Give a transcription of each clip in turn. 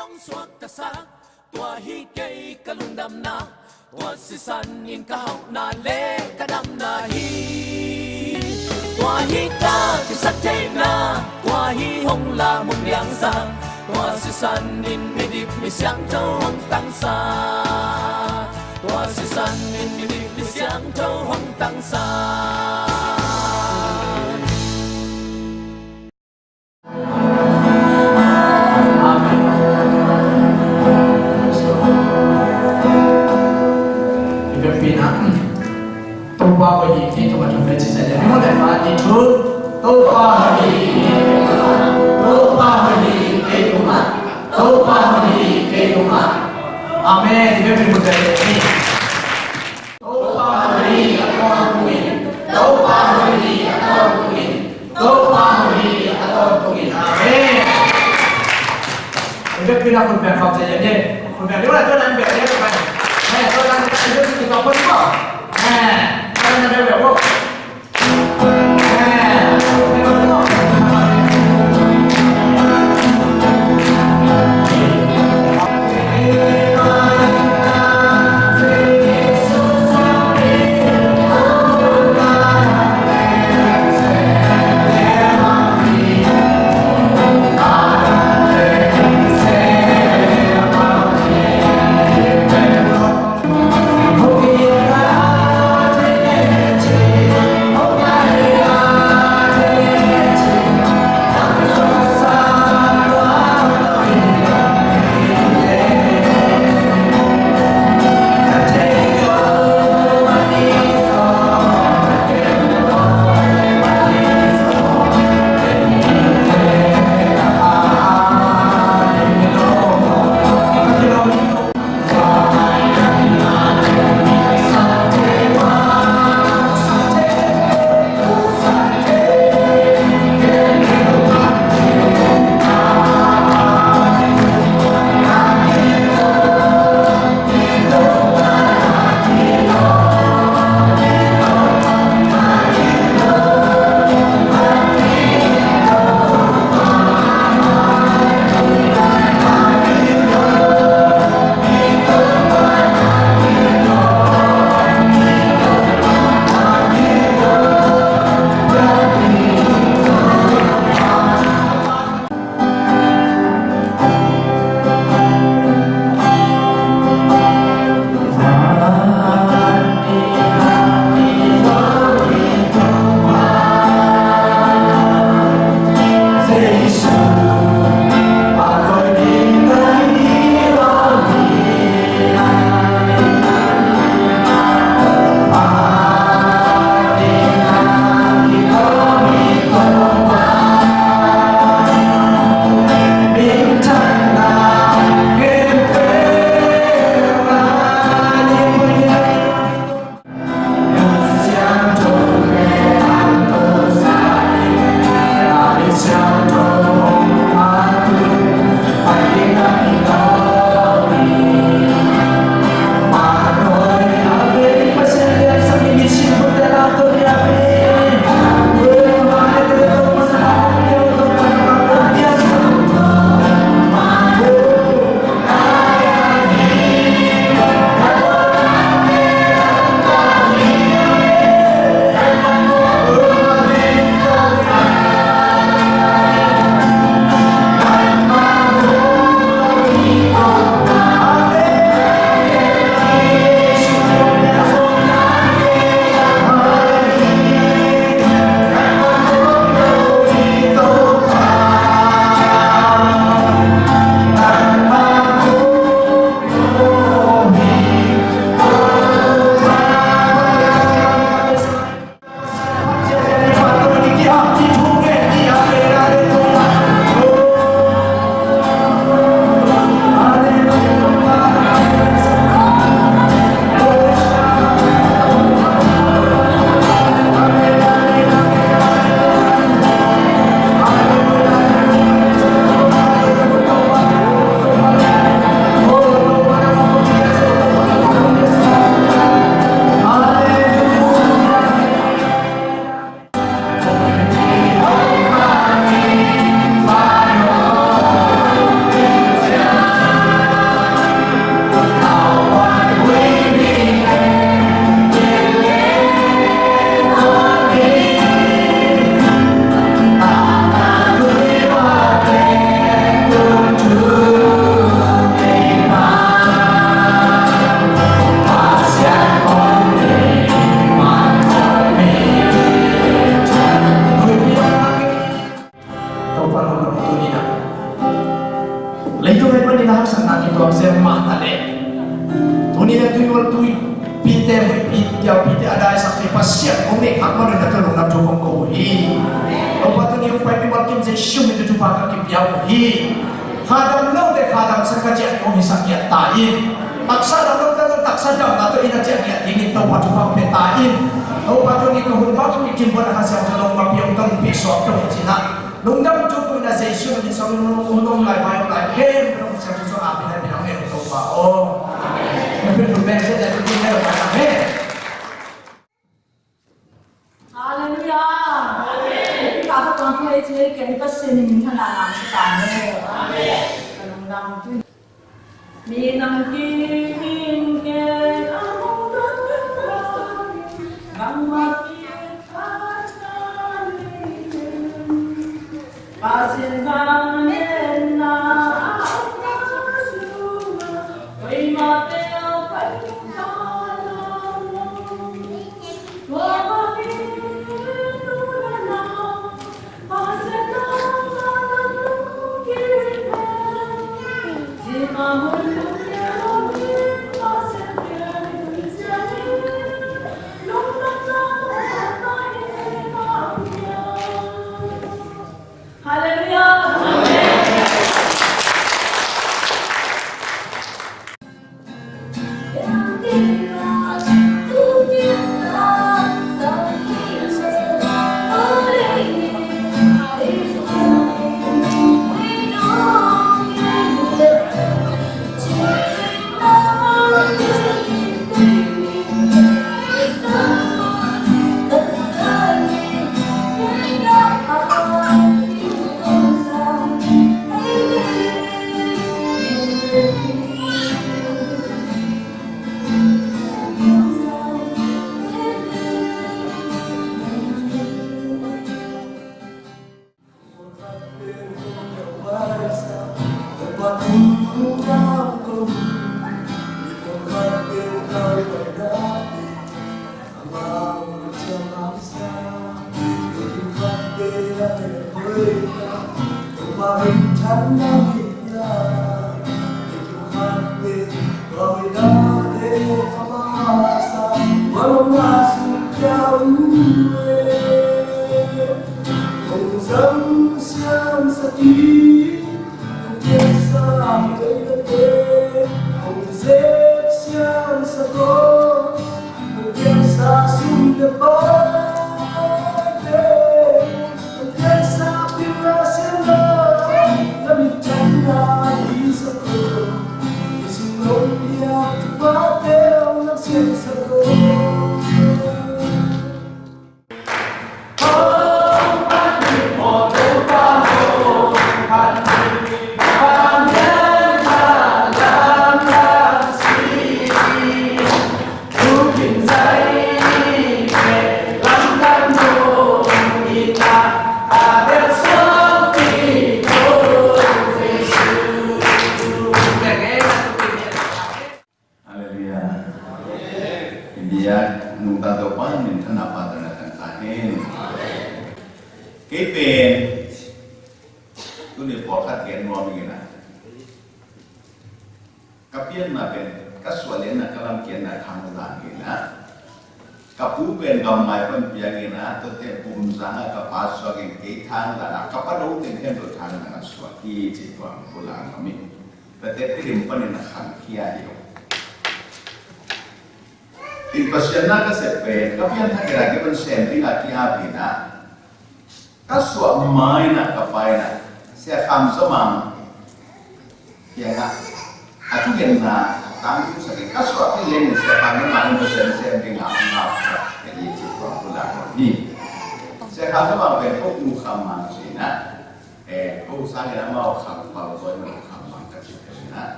yong suak ta sa tua hi kei ka lung dam na tua si san in ka hau na le ka dam na hi tua hi ta ki sak te na tua hi hong la mong liang sa tua si san in mi dip mi siang châu hong tang sa tua si san in mi dip mi siang châu hong tang sa. Tô qua hội nghị thì tôi chuẩn bị chia sẻ đến mỗi đại phái thì thứ tô qua hội nghị tô qua hội nghị cái đúng mà tô qua hội nghị cái đúng mà amen thì biết mình một cái gì tô qua hội nghị là con mình tô qua hội nghị là con mình tô qua hội nghị là con mình amen thì biết mình là một việc học sẽ dễ một việc nếu là tôi đang việc đấy các bạn này tôi đang biết cái gì học vẫn có nè đây là biểu không hai pani na sang na ki to se ma ta le tuni na tu wal tu pite ada sakri pasien kong ne khak ma na ka lu na tu kong ko hi o pa tu ni pai pi wal kim je shum tu tu pa ka ki piao hi khadam lo de khadam sa ka je ko hi sak ya ta in taksa da lo da taksa da na to ina je ya ding to pa tu pa pe ta in o pa tu ni ko hun ba tu ni kim ba ha sa tu lo ma piao tong pi so to chi na lung dam tu ko na je shum ni so lo lo lai bai lai he lo sa tu so a pi na pi na me to pa oเป็นรูปแบบที่จะเป็นให้เราทำให้ฮาเลลูยาที่ข้าพเจ้าเคยเจอแก่ที่ปัสสินขนาดนั้นสตาร์เลยกำลังดังขึ้นมีน้ำกินแก่อามุดันบังมาเกียรติปัสสินบังเอ็นนาไม่มาเตะไป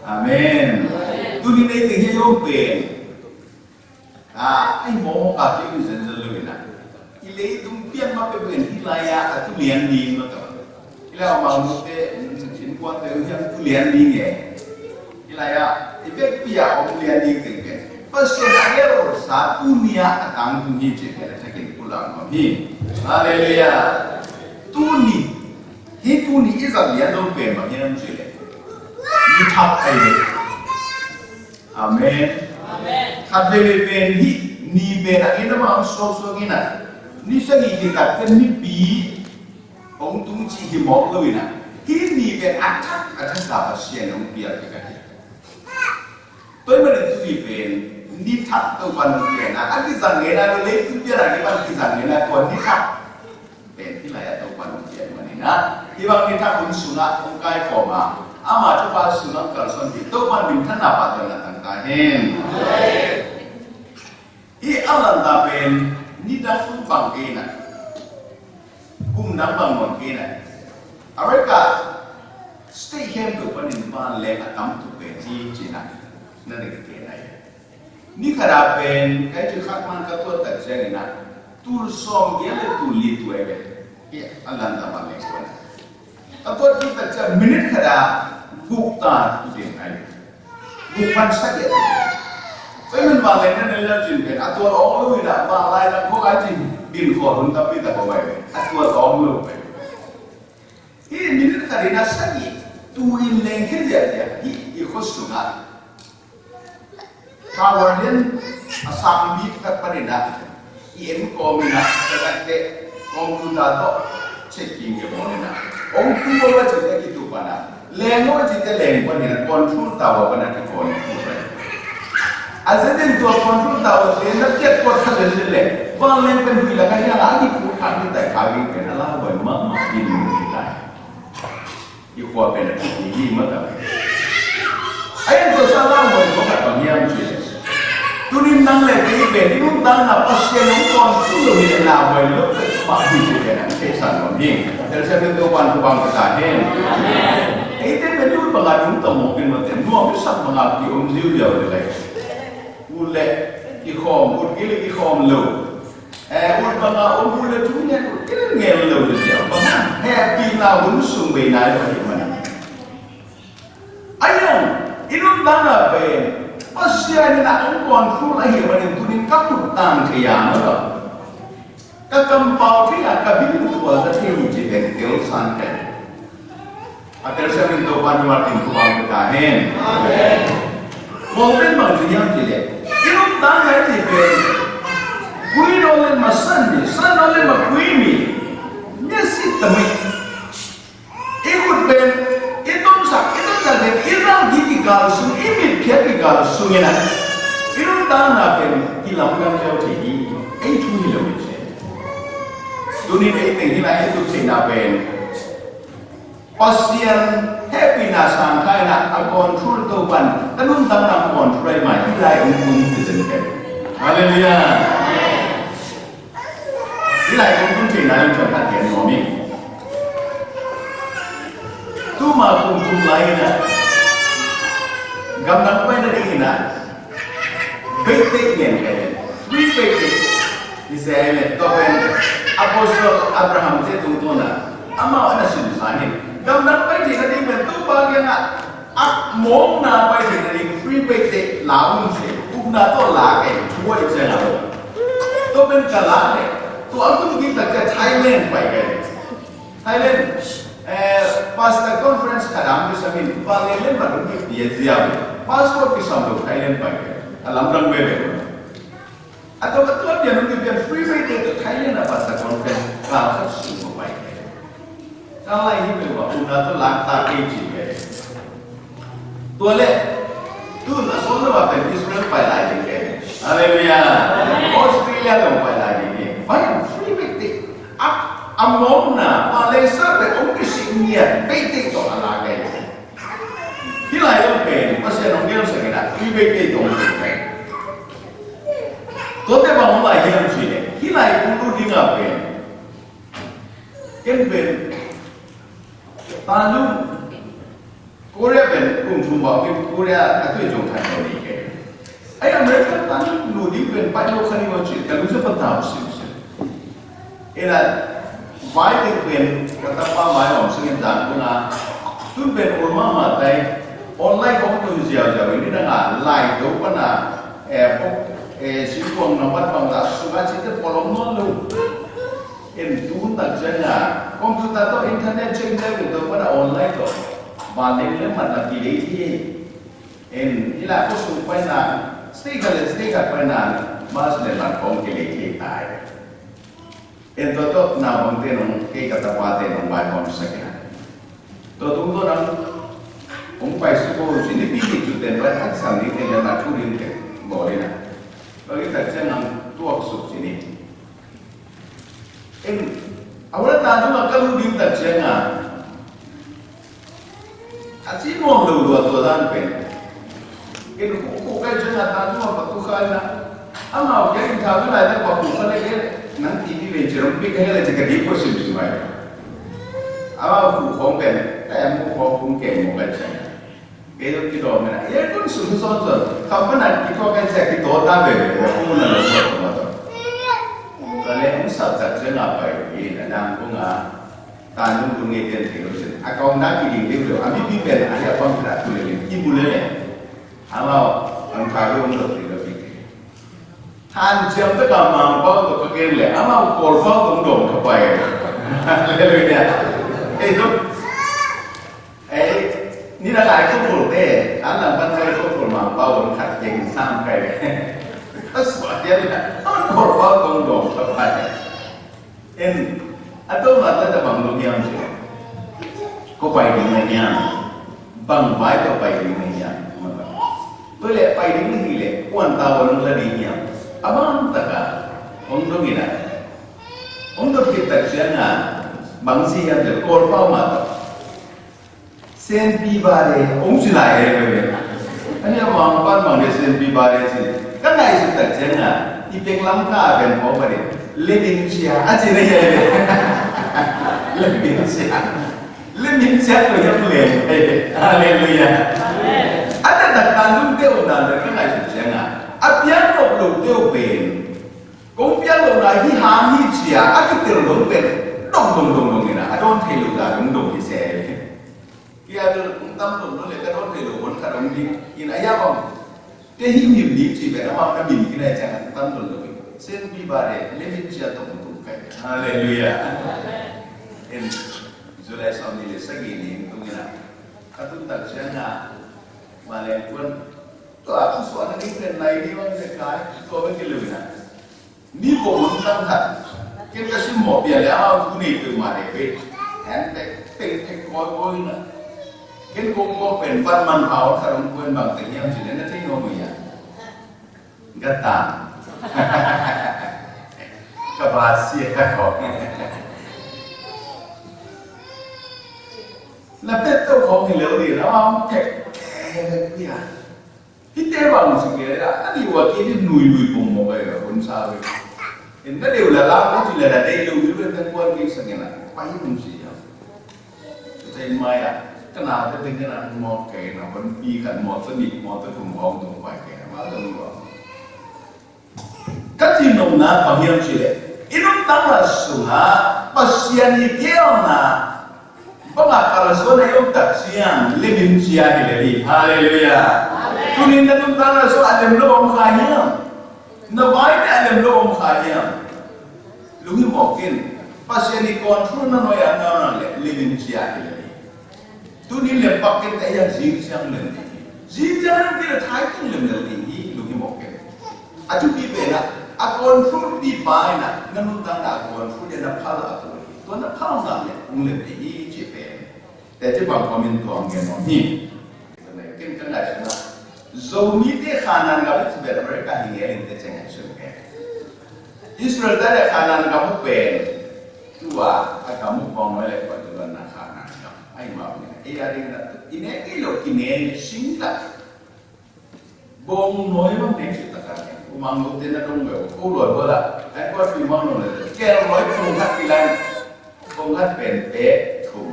Amen. Tu ni nei te hiyo pen. Ai mo ka ti ni zen zen lu na. Ile tum pian ma pe ben hilaya atu lian ni ma ta. Ile ma mu te chin kwan te hian tu lian ni nge. hilaya efek pia om lian di kenge pasien agero sa dunia atang tuni jekela takin pulang mami haleluya tuni tuni izal lian dong pe ma hian jele ni thap ai amen amen khabele ben hi ni ben agena ma so gina ni sagi kita kan ni pi ông tung chi hi mo lo ina hi ni ben attack sa pasien ông pia ka tôi mà được suy về đi thắt tôi còn tiền là anh cái rằng người ta lấy cái biết là cái bằng cái rằng người ta còn đi thắt về thì lại tôi còn tiền mà này nè thì bằng đi thắt cũng xuống lại không cái khổ mà mà cho ba xuống lại cả son thì tôi còn mình thân nào bắt được là thằng ta hen ý anh là ta về đi đã không bằng cái này cũng nắm bằng một cái này ở cả stay here của bạn nên ban lệ ở tấm thuộc về chi nàyนั่นเองที่ไหนนี่ขนาดเป็นใครจะขัดมันกับตัวตัดเจงนะตูส่งเยอะตูลีตัวเองที่อันนั้นทำอะไรกันกับตัวที่ตัดเจงมินิขนาดบุกตาที่ไหนบุกมันสักเยอะเพราะมันบางเรื่องนั่นเรื่องจริงเป็นตัวอ้อมลุยนะบางรายนั้นพวกไอ้จริงดินขอดหุ่นตับปีแต่พอไปตัวอ้อมลุยไปที่มินิขนาดนั้นสักเยอะตัวอินเลงขึ้นเยอะๆที่อีกคนสุนัขkawan asam bit kat parida iem komina kadate komputer to checking ke bonena ong tu wa jite kitu pana lengo jite leng panina control tawa pana ke kon azeden to control tawa le na ket ko sa le bang leng pen hu la ka ya la di ku khan ni tai ka gi ke na la wa ma din ni tai i ko pen ni ma ta ai to sa la wa ko ka bang yam chi tunim nang le cái về đi lúc đang là pasien ông còn chưa được hiện nào về lúc bạn bị cái này cái sản phẩm gì để xem cái cơ quan của bạn có giải hết ấy thế về lúc bằng đúng tầm một cái mà tiền mua cái sản phẩm nào thì ông diêu điều được này buôn lệ cái khom buôn cái khom lẩu buôn bằng ông buôn lệ chúng nhé cái nghề lẩu được gì bằng hè kỳ nào muốn sùng bề này rồi thì mình anh em lúc đang là về pasien na ang control ay manin tunin kaputang kaya mo kakampaw kaya kabilin ko sa tiyo jiben tiyo sante ater sa minto panuwatin ko ang katahin amen mawin mang siyang jile inong tangay jiben kuin olin masandi san olin makuimi nesi tamik ikut ben itong jadi irang gigi galsung imit kepi galsung ina irang tanah pen hilang jauh tinggi itu hilang je dunia ini hilang itu cina pen pasien happy nasang kaya nak control tuan tanun tanah control mai hilang umum disenken haleluya hilang umum cina yang cepat dia ngomong tu maupun tu lainnya, gambar apa yang ada di sana, betiknya kan, free betik, misalnya, topen apostol Abraham itu tuntuna, ama ada sudusannya, gambar apa yang ada di sana tu bagian mong na apa yang ada di free betik laun sih, ukna tu lagi, cuma itu saja, topen kalane, tu aku kita ke Thailand pergi, Thailand. Pastor conference kadang bisa min parlimen baru dia siap passport bisa untuk Thailand pakai alam rang bebe atau betul dia nanti dia free way ke Thailand apa pastor conference kalau semua baik kalau ini memang udah tu langkah kecil tu le tu nak soal apa Israel pai lagi ke haleluya Australia dong pai lagi ke banyak free way amomna Malaysia pe ông kisik niat bete to ala kai hilai dong pe pasien ông dia sa kena i bete dong pe to te ba ông lai hiam chi le hilai ulu dinga pe ken ben tanung Korea ben kum thumba ke Korea atui jong thai ni ke ai America tanung lu di ben pa lo khani wa chi ka lu se patau si era vai được quyền kata pa mai om singin dan kuna tun ben ulma matai online kom tu zia lại đâu có là sĩ quan nó bắt bằng là số cái chỉ có lòng nó luôn em tu tập chân à computer to internet trên đây được đâu có là online rồi và nếu mà là kỳ đấy thì em đi là có xung quanh là sticker quanh là mà sẽ là con kỳ đấy thì tại em tôi nào bằng tiền ông cái kata qua tiền ông bài con sẽ cái tôi tung tôi đang ông phải số cô chỉ biết gì chút tiền phải hết sản đi tiền là chú điên tiền bỏ đi nè rồi cái thật chân ông tuột sụp chỉ đi em awalnya tadi maka lu di terjengah aci mau lu dua tahun pen ini kuku kan jengah tadi mau patukan na ama oke kita tahu lah ada patukan lagi nanti di venture mungkin kaya lagi jadi posisi cuma ama kuku pen kayak mau kuku mau baca itu kita mana ya pun susah kapan kita kan jadi total bebe kuku nana semua kalau yang sabda jangan apa ini, nadang bunga, tanjung bunga itu terus. Akau nak ini dia tu, kami bimbel ada apa tidak boleh, ibu boleh. Kalau angkaro untuk tidak fikir. Han jam tu kalau mampu tu fikir le, ama korban tu dong kepai. Lepas ni, itu, ni dah lagi tu boleh. Alam pantai tu boleh mampu orang kat yang sampai. Sebab dia korban tunggu apa? Atau mata tak bangun yang tu, kau pergi mana yang, bang baik kau pergi mana yang, boleh pergi mana le, wan tahu orang lagi yang, abang tak untuk kita, untuk kita jangan bangsi yang tu korban mata, sen pibare, silai le, ini abang pan sen pibare sih. Kan nggak itu terjadi, ipeng langka ben kau beri, lebih sia, aja nih ya, lebih sia tu yang boleh, haleluya. Ada tak tandung dia udah, kan nggak itu terjadi. Apian kau belum dia ben, kau pian kau lagi hani sia, aku terlalu ben, dong ini, adon telu dah, dong di sini. Ia tu tampun boleh kadon telu pun kadon di, ini ayah kau. Dia hidup di sini, orang nak bikin kita jangan tampil lebih. Sen bibare, lebih siapa untuk kaya. Haleluya. Ini sudah sambil segini, tunggulah. Katu tak jangan, malah pun tu aku suara ni kan naik di mana dekat, kau pergi lebih nak. Ni boleh tangkap. Kita semua biar dia aku ni tu mana pet, tek kau ni. Kan kau penpan manfaat kalau kau bang tengah jadi nanti ngomong ya, gata, kebahasia kau. Lepas tu kau ni lewat orang cek, dia, kita bang sini ada, ni wakil ni nui pun mau bayar pun sahaja. Ini dia ulah lalu juga ada dia ulah dengan kau ni sengaja, payah pun sih ya. Saya maya. Kenapa dengan mau kayak nak berpikat mau seni mau terkumpul untuk pakai macam tu. Kasi nung na pahiyam sila. Inong tama sunga pasyan ikiyaw na pangakaraso na yung taksiyang libin siya hilali. Hallelujah. Tunin na nung tama so alam lo ang kanyang. Nabay na alam lo ang kanyang. Lumimokin pasyan i-control na noya na libin siya hilali. Tu ni lepak kita yang zigzag lagi, zigzag kita thaiting lagi lugi moken. Aju di bena, akon fruit di baina, nanutang akon fruit yang napal akon, tu napal namanya lagi jepen. Tapi bang komen tu angin ni, mungkin kan ada sana. Zoni te kanan kami sebenarnya mereka hingga ini tercengang sebenarnya. Israel tadi kanan kamu pen, tua kamu pengoleh pada kanan kamu, ay mau. Ia ringan, ini kilo kini singkat. Bom noi bang ni kita kan, umang tu tidak dong bel, kulur bola. Aku pergi mana ni? Kalau noi pungkat kilan, pungkat pente tu,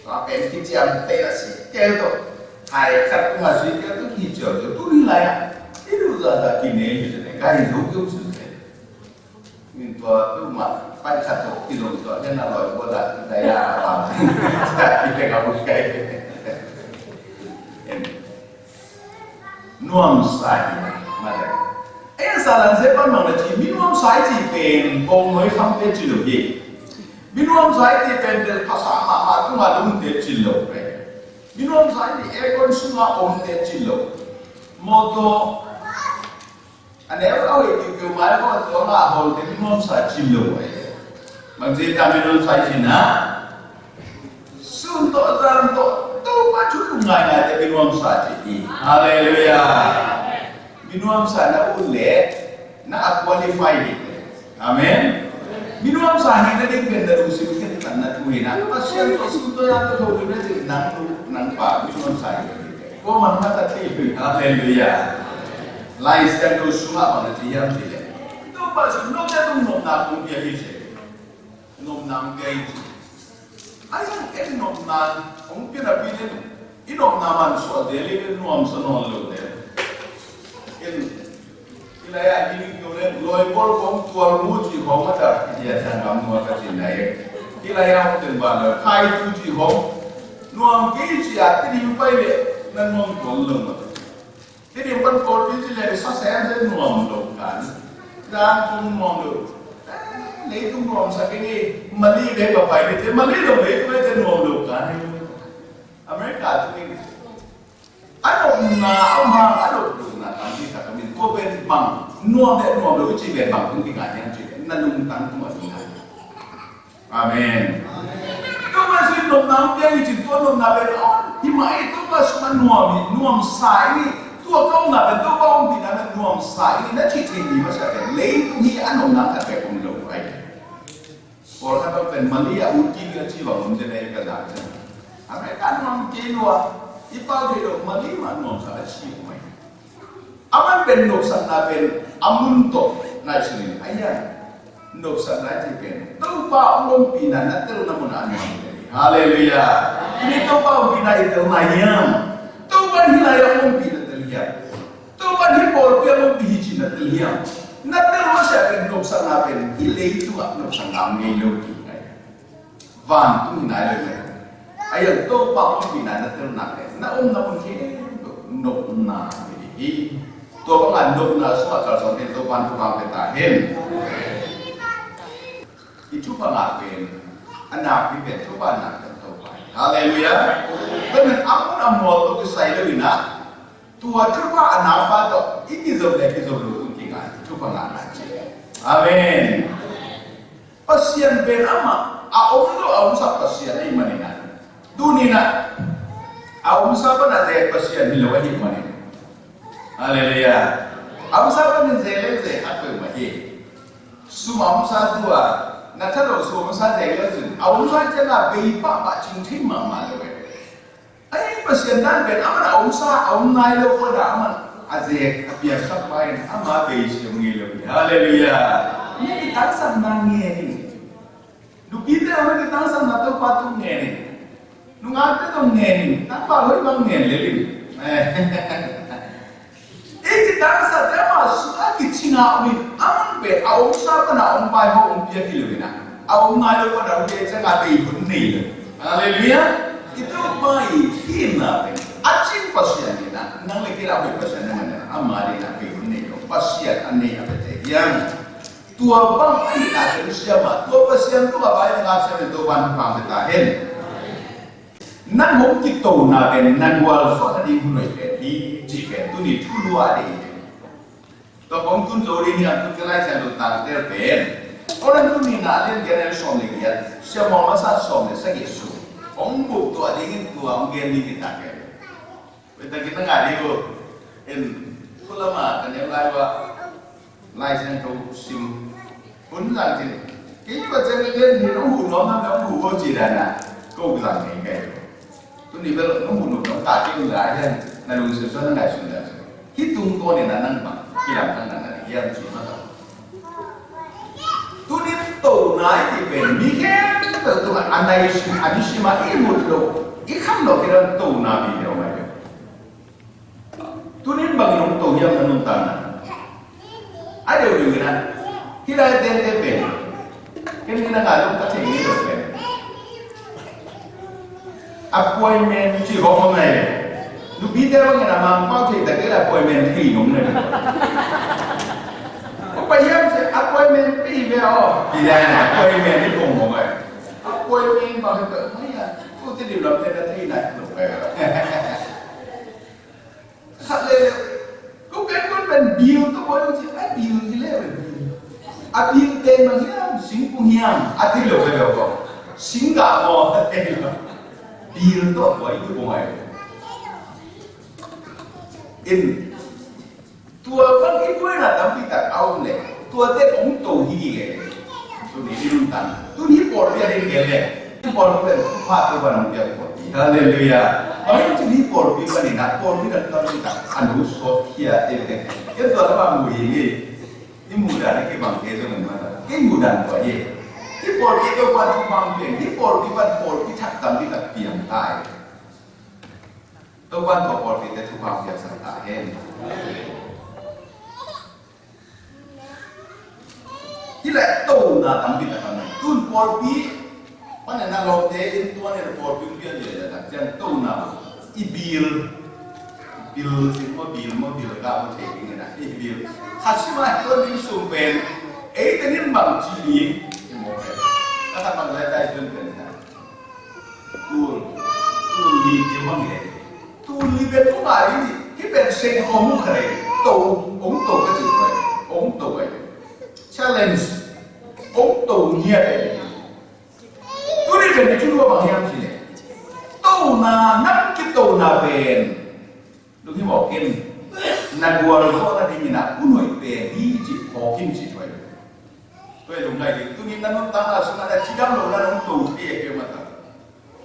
apa kicam terasi. Kalau tu, hari kat masih kalau tu hijau tu nilai. Itu dah kini macam ni, kaya hidup susah. Ini tu mak. Pada satu kilo itu aja nak loy bola daya apa? Kita kamu sekali. nuông sai mà đấy ấy sao lần sẽ bắt đầu là chỉ biết nuông sai chỉเป็นbông mới không thể chịu được gì biết nuông sai chỉเป็นđểภาษาmà cũng là đúng để chịu được đấy biết nuông sai thì em con suy nghĩ ông để chịu được một số anh em có hiểu kiểu máy có chỗ là hồi thì biết nuông sai chịu được đấy bằng gì ta biết nuông sai chỉ na sun to ra to ba chút cùng ngày này để biết nuông sai chỉ hallelujah minuam sana ule na qualify amen minuam sana na din ganda ru sibikin tan na tuina pasien to sunto ya to ho na din nang pa minuam sana ko man mata ti hallelujah lai stand to suma on ti yam ti le to pa su no ta tum no na kum ya hi se nom nam gai ai san ke nom na ong pi na pi le inom na man so de le nuam so no lo de cái này anh đi nhiều lên lôi bol không tuột mũi chỉ không mà đã thì thằng làm mua cái gì này cái này anh từng bảo là khai tu chỉ không nuông cái gì cái gì phải vậy nên nuông còn lưng cái điều quan trọng cái gì là sao sẽ nuông được cả ra tung nuông được lấy tung nuông sao cái gì mà đi để vào phải thế mà đi đâu đấy cũng sẽ nuông được cả America tụi mình anh đâu nanti kata min ko ben bang nuam de nuam lo chi ben bang tung ti ga yang chi nan lung tan tu ma ti amen ko ma si nom nam pe chi to nom na ben on hi mai to ba sma nuam sai ni to ko na ben to ba on bi na nuam sai ni na chi thi ni ma sa ben le ni an nom na ta pe kum lo ai por ha ba ben malia u ti ga chi ba nom de ne ka da amen ka nuam chi lo ipa de lo mali ma nuam sa chi mai aman ben nok san na ben amun to na sini ayan nok san na ti ben to pa ong pina na telu na mona ani haleluya ini to pa pina itu mayam to ban hilaya ong pina telia to ban hi bol pe ong bi chi na telia na telu sa ben nok san na ben ilei tu nok san na ngai lo ki ai van tu na le ayan to pa ong pina na telu na om na pun ki nok na hiตัวก็งานนกนะสมัครสอนเป็นตัววันทุกความเป็นตาเห็นอีชุบงานเป็นอนาคตเป็นทุกวันนักกันต่อไปฮาเลลูยาเป็นอัมมุนอัมมอลตัวใส่เลยนะตัวชุบว่าอนาคตต่ออีกที่จะเด็กที่จะรู้ตุ้งกี่งานชุบงานนั่นเองอาเมนปัสยันเป็นอามาอาอมโลอาอมสับปัสยันไอ้มันนี่นะดูนี่นะอาอมสับก็น่าจะปัสยันนี่เลยว่าหิมันนี่Haleluya. Amsa kan zele ze hape mahi. Suma amsa tua. Na tharo su amsa zele zu. Amsa jana bei pa ba ching thim ma ma le. Ai pasien dan ben amana amsa amnai lo ko da aman. Aze apia sak bai ama bei si ngi le. Haleluya. Ni kita sam na nge ni. Du kita ora kita sam na to pa tu nge ni. Nu ngate to nge ni. Ta pa hoi bang nge le li. Iki dansa tema suaki cina umi aman be awam siapa na awam pai ho awam pia kilo na awam ngalo ko na udah saya ngati pun ni le haleluya itu mai hina be acing pasien na nang le kira be pasien na amari na be pun ni pasien ane apa te yang tua bang ai na ke siapa tua pasien tu apa yang ngasa tu ban pang betahen nan hom ki to na ben nan wal so na di hunoi be di jika tu di dulu ada ini. Tapi orang tu jori ni aku kelai saya tu tak terpen. Orang tu ni nak ada general som lagi ya. Siapa masa som ni saya Yesus. Orang buk tu ada ini tu orang geni kita ke. Kita nggak ada tu. Kalau kan yang lain wa lain saya tu sim pun lagi. Kita baca ni orang hu nama orang hu kau jirana. Kau bilang ni kayak. Tu ni belum orang hu nama tak kira lain. Na lung sesuatu nggak sudah. Hitung kau ni nanang bang, kiram kan nanang yang cuma tu. Tu ni tu naik di ben, mikir tu anai sima imut lo, ikan lo kira tu nabi dia orang. Tu ni bang yang tu yang menung tanah. Ada orang ni, kira dia ben, kini kita ngalung tak cengih lo ben. Appointment si homo ni. lúc biết thế bao nhiêu là mang bao thì cái là appointment thì đúng này có bây giờ sẽ appointment thì về thì đây là appointment thì cùng một người appointment bao giờ mấy à tôi sẽ điều làm thế là thế này đúng rồi thật là có cái con mình điều tôi nói là chỉ phải điều gì đấy à điều tên mà hiếm sinh cũng hiếm à thì lâu rồi đâu sinh cả mò tên là điều tôi nói như thế này in tua vẫn ít quên là tấm pita cao này tua tên ông tổ hi cái tôi đi luôn tan tôi đi bỏ đi đến cái này tôi bỏ đi phát tôi vào nông nghiệp hallelujah ấy tôi đi bỏ đi vào này bỏ đi đến tấm pita anh hú số kia cái đó là bằng mùi gì cái mùi đàn cái bằng cái rồi mình nói cái mùi đàn của gì cái bỏ đi tôi vào trong bằng biển cái bỏ đi thắt tấm pita biển tai tôi quan trọng bỏ đi để thu hoạch việc sản xuất hơn. Khi lại tàu na tầm bị là này, tuân bỏ đi, quan này là lột thế, in tuân này là bỏ đi biển gì là chẳng tàu na, bill xin mua bill cao một thế cái này, bill, hạt mà tôi đi xuống bên, ấy cái những bằng chi lý, một cái, các bạn lại đại tuyên cái này, tuân đi cái bằng này. Tu li bên của bài gì cái bên sen không khởi ông tổ cái gì vậy ông tổ vậy challenge ông tổ nhiều đấy tôi đi về chúng tôi bằng nhau gì này tổ na nắp cái tổ na bên đúng như bảo kim na guar có là đi na cũng nói về đi chỉ khó kim chỉ vậy tôi lúc này thì tôi nghĩ nó tăng là số là chỉ đâm đầu là ông tổ thì cái mà ta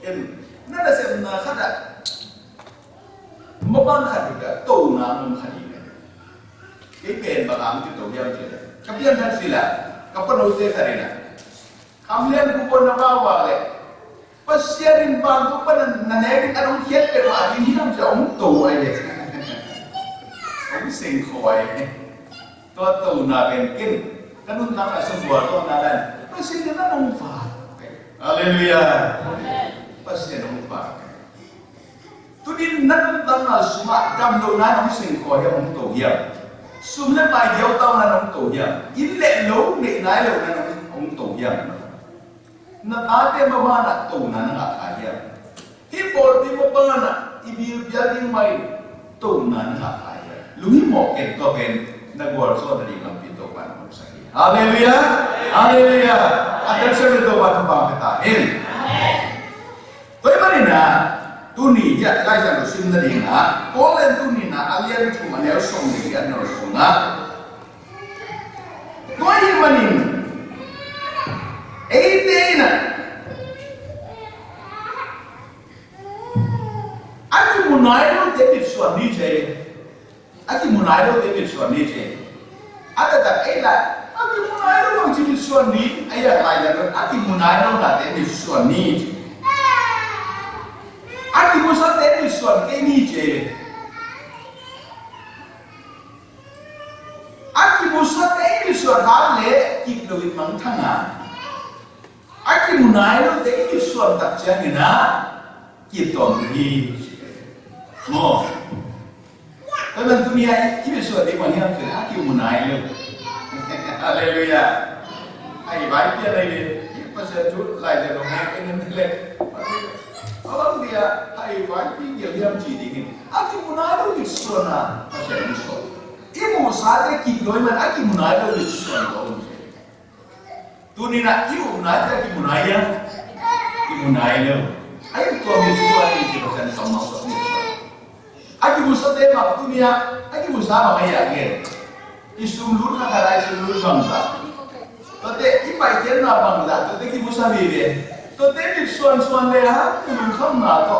em nó là xem khác ạ một ban khẩn được tổ nam khẩn đi cái bên mà làm cái tổ giao gì đấy các bạn thấy gì là các bạn nói thế này nè kami cũng còn nào vào đấy pasien ban cũng vẫn là nãy cái ông chết về mà đi làm cho ông tổ ấy đấy ông sinh khói tôi tổ nào bên kia cái lúc nào là sinh hoạt tôi nào đây pasien nó ông phạt hallelujah pasien ông phạt tôi đi năn tâm là suma trăm đầu nái ông sinh khỏi ông tổ hiệp sum lên bài điều tao là ông tổ hiệp in lệ lấu lệ nái lấu là ông tổ hiệp nó nói thêm mà ba là tổ là nó là thái hiệp khi bộ đi một ba là ibil gia đình mày tổ là nó là thái hiệp lúc một cái to bên nó gọi số là đi làm việc tổ ban một sai hallelujah hallelujah anh sẽ được tổ ban bằng cái ta in tôi nói nè tu ni ya lai sang lo sim na ding ha ko len tu ni na alien tu ma leo song ni ya no song ha ko yi manin e na aki munai lo David suan ni je aki munai lo David suan ni je ada tak la aki munai lo David suan ni aya lai ya aki munai lo David suan ni aki musa teni suan ke ni je aki musa teni suan ha le ki lo in mang thanga aki munai lo teni suan tak chang na ki ton hi mo tôi lần dunia ki suan di mana yang aki munai lo haleluya ai bai dia lai le pasal tu lai de lo ha en le orang dia hai wajib dia diam jadi aki munai lo disona macam ni so ibu sahaja kita man aki munai lo disona tu ni nak ibu munai aki munai ya ibu munai lo ayo tu ambil sesuatu yang kita sama so ni aki musa te mak tu ni aki musa mak ya ke isumlur ka karai isumlur bangsa tote ipai ken na bangsa tote ki musa bebe to David suan le ha mun kham na to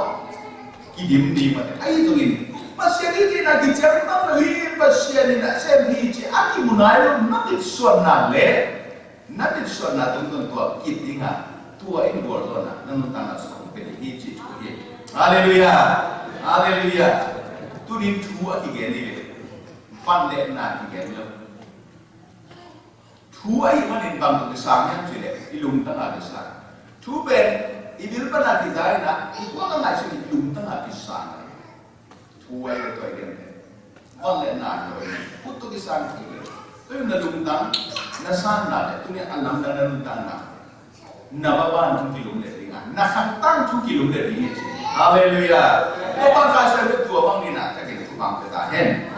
ki dim di ma ai to in pasien ni na ki chang ta na hi pasien ni na sem hi chi aki munai lo na ti suan na le na ti suan na tung tung to ki ti nga tua in gor to na nan ta na so pe hi chi chu hi hallelujah hallelujah tu din tu aki gen ni le fan le na ki gen lo tu ai ma nin bang to sang yang chi le ilung ta na sa tu ben ibil pa na design na ikuha ka nga siya ilum ta nga pisang thuê cái tuổi điểm này con lẽ nào rồi hút tôi cái sang thì tôi là lùng tăng na san na để tôi anh làm đang lùng tăng na na ba ba chung kỷ lục để đi ngang na khang tăng chung kỷ lục để đi nghe Hallelujah tôi ban khai sai với tua bang đi na cái này tôi bằng cái ta hen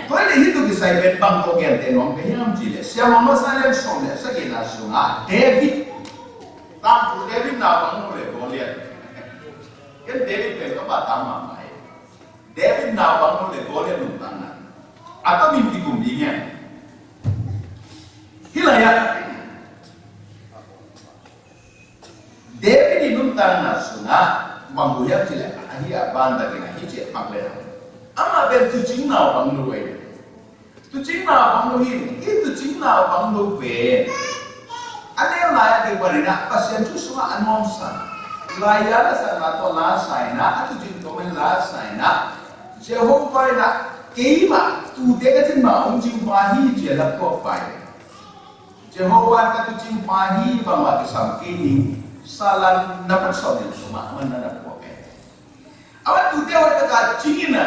tôi để hít tôi cái sai với bang tôi cái tên ông cái hiểm gì đấy xem mà sai lên xong đấy sẽ cái là xuống David tăng của David nào bang nó để có liền cái David về các bạn tăng mà mày David nào bang nó để có liền lùng tăng na atau mimpi kumbinya hilaya David di nuntang na sunga manguyang sila ahiya banda kina hije paglera ama ben tu jing na bang no we tu jing na bang no hin itu jing na bang no be ane la ya barina pasien tu sunga anonsa laya la sa na to la saina atu jing to men la saina Jehovah na Kima tu dia kata mau jing mahi je la ko pai Jehovah kata jing mahi bawa ke samkini salan dapat soal semua mana nak ko pai awak tu dia wata ka jingina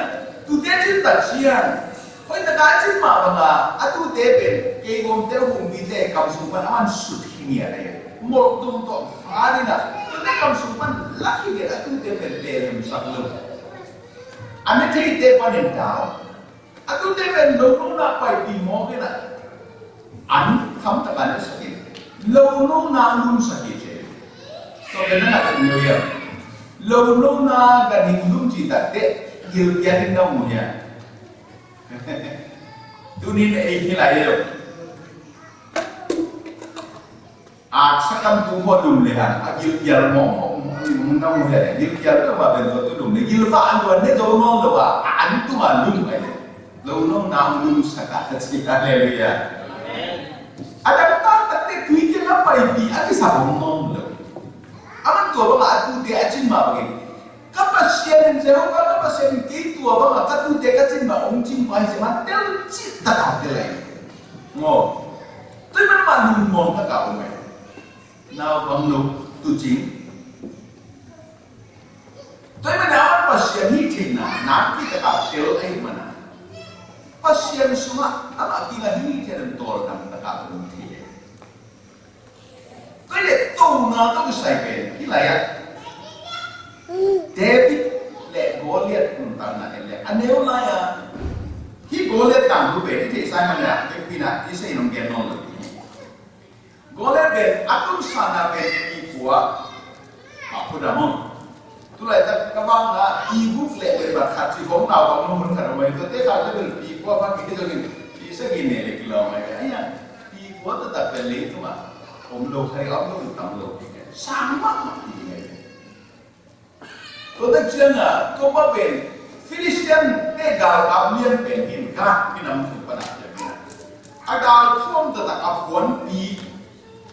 tu dia jing tak sian koi ta ka jing ma banga atu te ben ke gom te hum bi te kam sumpan aman sut hini ada mor dum to adina tu te kam sumpan laki ge atu te ben te saklo ane te te panin tao Aku temen lalu nak pai di moge na, an kam tak ada sakit, lalu nak lum sakit je. So kena nak kena lalu nak gani lum cita te, gil jadi namunya. Dunia ini lahir. Sekarang tu kau lum lehan, gil jadi mong namunya, gil jadi apa bentuk tu lum, gil faan tu ane jauh nol tu ba, an tu lum aja. Lalu nak lulus sekat cerita Haleluya. Ada tak tak tujuan apa ini? Ada sabun nom lagi. Aman tua bang aku dia acin mah begini. Kapasian Jehovah kapasian itu bang aku dia acin mah cing pai sama tel cita kau lagi. Ngo. Tu mana malu mong tak kau mai. Now bang lu tu cing. Tu mana pasien ni cina nak kita kau tel ai mana. Pasien semua anak kita ini jangan tol dan tak berhenti. Kalau tahu nak tu saya pen, hilaya. David le Goliath pun tak nak le. Aneh lah ya. Hi Goliath tak tu pen, itu saya mana? Kepina, itu saya nak genom lagi. Goliath pen, aku sana pen ibuah, aku dah mau. Tu lah tak kebang lah. Ibu le berkat si kau tahu kamu pun kan rumah itu. Tapi kalau tu apa kita tu bisa gini le kilo macam ni. Ibu tetap beli tu mah. Lo hari lo utang lo. Sama ni. Kau tak jangan. Kau apa Filistin negal ablian penhin kah minam tu pada dia. Agar tuan tetap apuan pi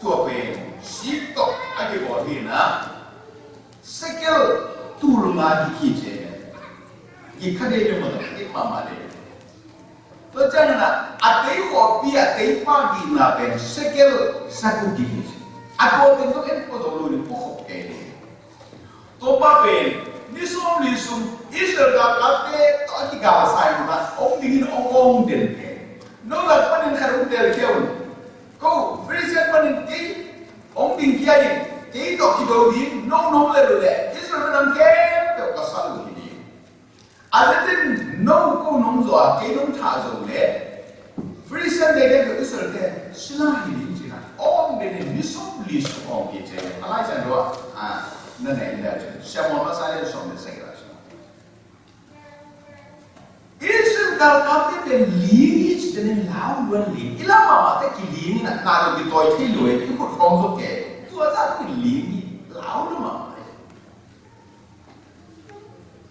tua pen sitok agi boleh sekel turun lagi kije. Jika dia cuma tak mama dia. Tu jangan atai kopi atai pagi na pen sekel saku kije. Aku tentu kan kau ni pokok ini. Topa pen lisum Israel kate tak tiga saya mana. Dingin ong den. Nolak panen karun terkeun. Kau present panen ti ding kiai. Ti to kidodin no le le. Israel menang ke to kasal ini. Ada tin no ko nong zo ke nong tha zo le. Present de Israel de sila ini jina. Den lisum ong ke je. Alai san do na ne le je. Siamo ma sai so me sai. Israel kalau kata dia lirik dengan lawan lirik, ilah mama tak lirik nak naruh di toy kilo itu ikut konsol ke, tu ada tu lirik lawan mama.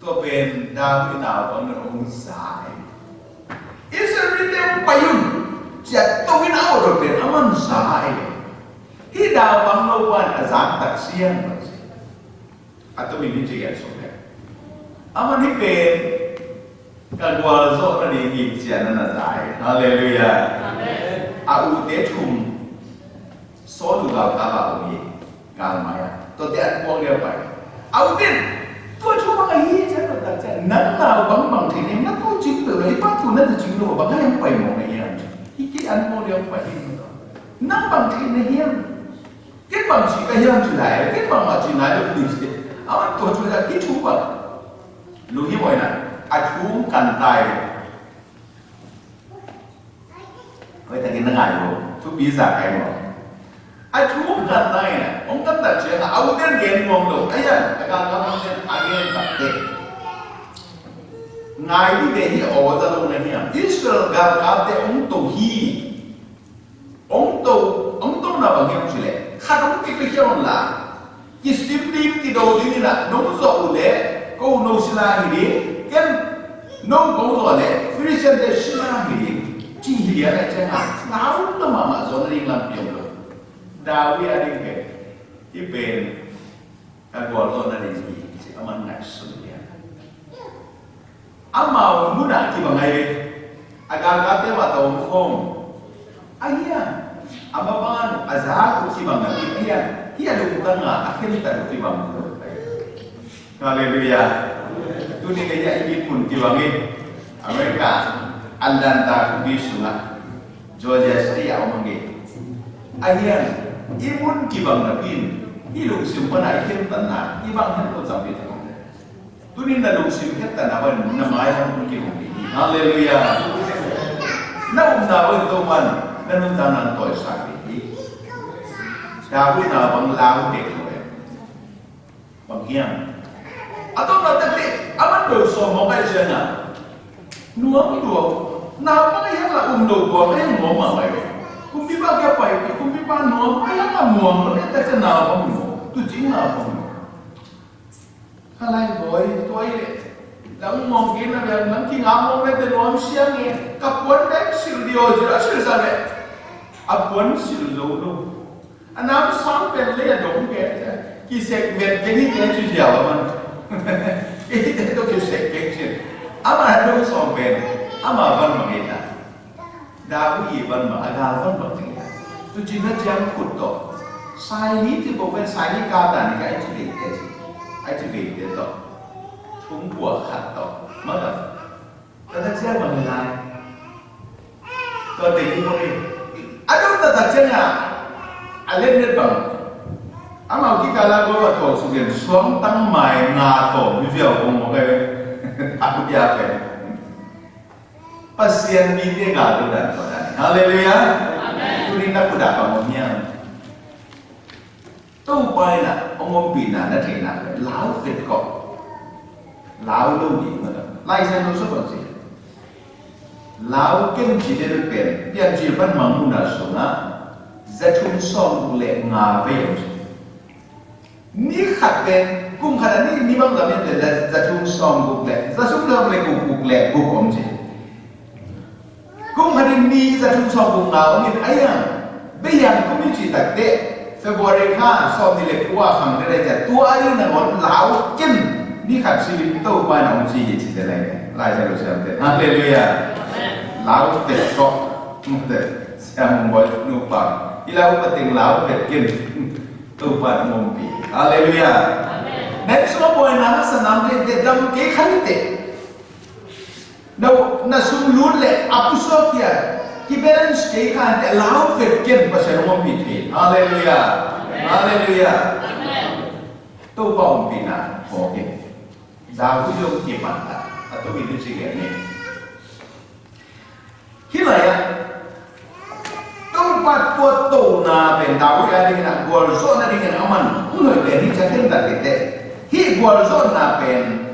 Tu ben dah nawan orang sahai. Israel dia payun, jatuh nawan ben aman sahai. Hidup banglawan azam tak siang masih. Atau ini juga soalnya. Aman ni ben. Kalau zor ni hijau na zai, Haleluya. Amen. Aku detum, so juga kala ini kalmaya. Tu dia buang dia pai. Aku den, tu cuma hijau na zai. Nana bang bang chính là bằng hai phải một này em cái ăn mua đều phải năm bằng thì này em cái bằng chỉ cái em chỉ lại cái bằng mà chỉ lại được gì anh tôi cho ra cái chú bằng lúc như vậy nè chú cần tài với thằng cái ngài rồi chú biết ra cái mà chú cần tài nè ông tất cả chuyện là ông đến điện mong đồ ấy à cái con nó sẽ anh em tập thể ngài đi về hier ở ra luôn này Israel gặp gặp để ông tổ hi ông tổ nào bằng em chỉ lệ khá đúng cái kiểu là cái sim tim cái đầu đi là nó rõ lệ câu nô sila hi đi cái nô câu rõ lệ Christian de sila hi đi chỉ hiểu lại chẳng hạn nào nó mà rõ riêng làm việc rồi đào vi anh cái bên cái gọi là gì chỉ có mình ngại sụp ama muna ki bangai aga te wa to khom aya ama ban azha ku ki bangai hiya lu kan nga akhir ta ki bangai haleluya tu ni ke ya ki pun ki bangai Amerika Atlanta ku bi sunga Georgia State ya omangi aya imun ki bangai pin ilu simpan ai kem tanna ibang han ko sampai tu ni na lung sim ket ta na ban na mai han ki hong ni haleluya na na ban to man na nun ta nan toy sa ki da wi na bang lao de ko bang hiam ato na ta te aman do so mo kai chen na nuam do na pa na ya la do bo ai mo ma mai kum bi ba ka pai kum bi pa nuam ai la mo ne ta cha na ba mo tu jing na ba halai boy toy dang mong gin na yang nang kingamong na tenom siang ni kapon dek sil dio jira sil sabe apon sil lo lo anam sang pen le dong ke ki sek met ke ni ke chu jiao man ke te to ke sek ke chen ama do song pen ama ban ma ge ta da bu yi ban ma aga ban ma ti tu chi na jam kut to sai ni ti bo ben sai ni ka ta ni ka chi le ke ai chỉ vì để đó chúng của khát đó mất rồi ta đã chơi bằng người này còn tình như thế anh chúng ta đặt chân anh lên đến bằng anh mau khi cả là có tổ sự kiện xuống tăng mài ngà tổ như vậy cũng một cái anh cũng ya phải pasien đi để ngà tôi đặt vào đây hallelujah tôi đi đặt vào bằng một nhau tôi quay là ông bị nạn đã thấy nạn lão việt cọ lão đâu gì mà lại xem nó số bằng gì lão kinh chỉ để được tiền tiền chỉ vẫn mang muốn là số na za chung song lệ ngà về ni khát tiền cũng khát ni bằng làm như thế za chung song cũng lệ za chung làm lệ cũng lệ cũng ông gì cũng khát ni za chung song cũng nào như ấy à bây giờ cũng chỉ đặt để February 5 so ni le kwa khang de ja tua ai na ngon lao kin ni khat si to ba na chi chi de lai ja lo sam de hallelujah lao te ko te sam mo nu pa ilau pa ting lao pe kin to ba mo pi hallelujah next mo boy na sa nam de dam ke khan te đâu na sum lu le apuso kia ki balance ke khan te lao pe kin pa sa mo pi thi hallelujah hallelujah to ba mo pi na ho ke da wu yo ki pa ta to bi ni chi ke ni khi này tôi bắt tôi tổ na bên đào cái này là quần số này cái nào mình không nói về những cái chuyện đặc biệt đấy khi quần số na bên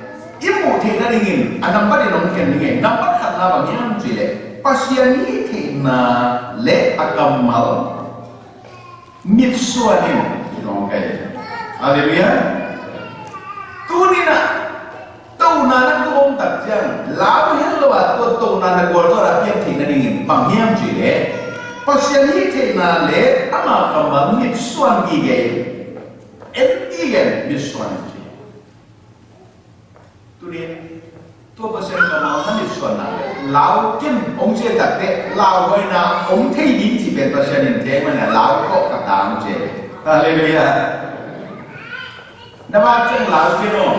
ít một thì nó đi nghìn anh nắm bắt đi nông kiện đi nghìn nắm bắt khăn na bằng những gì đấy pasien ini thì na lệ akamal mitsuanim nông cái hallelujah tu ni na tàu na nó cũng tập chân lão hết rồi à tôi tàu na nó gọi là biếng thì nó đi nghìn bằng hiếm chỉ đấy pasien ini thì na lệ akamal mitsuan gige em gige mitsuan tu đi tôi pasien akamal hắn mitsuan na lão kim ông chơi đặc biệt lão gọi là ông thấy gì chỉ biết pasien in thế mà là lão có cả tám chơi hallelujah nó ba chân lão kia nó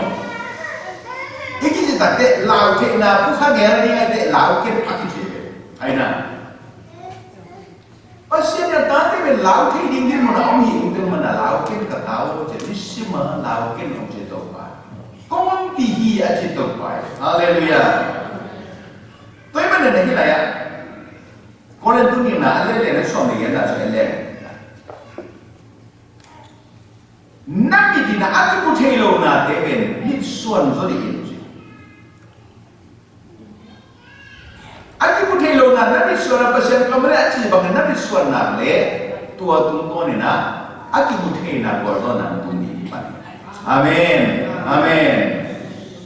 iki ji takte lao ke na ku kha ge ni ga de lao ke pakiti ai na pasien yang tadi melau thi ding ding mana om hi ung mana lau ken ka tau je sima lau ken om je to ba kom ti hi a je to ba hallelujah tôi mà này cái này á có lên tôi nhìn là lên nó xong thì là sẽ lên nắm thì là ăn cái bút helo là để bên biết xuân rồi đi ăn cái bút helo là nắm biết xuân là bớt không phải chỉ bằng nắm biết xuân là lẽ tua tung con này na ăn cái bút helo là gọi là nắm tung đi bạn amen amen